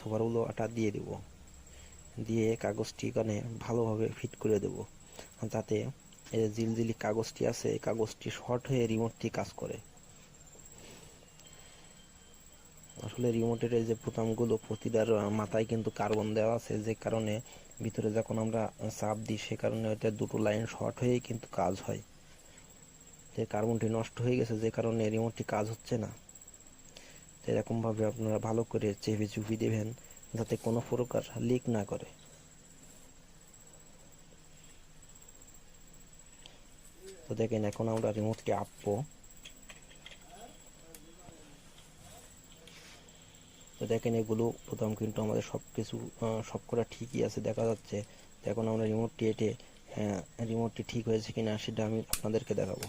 সুপারগুলো আটা দিয়ে দেব, দিয়ে কাগজটি এখানে ভালোভাবে ফিট করে দেব, যাতে এই যে জিলজিলি কাগজটি আছে এই কাগজটি শর্ট হয়ে রিমোটটি কাজ করে। আসলে রিমোটের এই যে বোতামগুলো প্রতিটার মাথায় কিন্তু কার্বন দেওয়া আছে, যে কারণে ভিতরে যখন আমরা চাপ দিই সে কারণে ওইটা দুটো লাইন শর্ট হয়েই কিন্তু কাজ হয়। যে কার্বনটি নষ্ট হয়ে গেছে যে কারণে রিমোটটি কাজ হচ্ছে না। তো এরকমভাবে আপনারা ভালো করে চেপে চুপি দেবেন যাতে কোনো প্রকার লিক না করে। তো দেখেন এখন আমরা রিমোটটি আপবো। তো দেখেন এগুলো প্রথম কিন্তু আমাদের সবকিছু সবকটা ঠিকই আছে দেখা যাচ্ছে। তো এখন আমরা রিমোটটি এঁটে রিমোটটি ঠিক হয়েছে কিনা সেটা আমি আপনাদেরকে দেখাবো।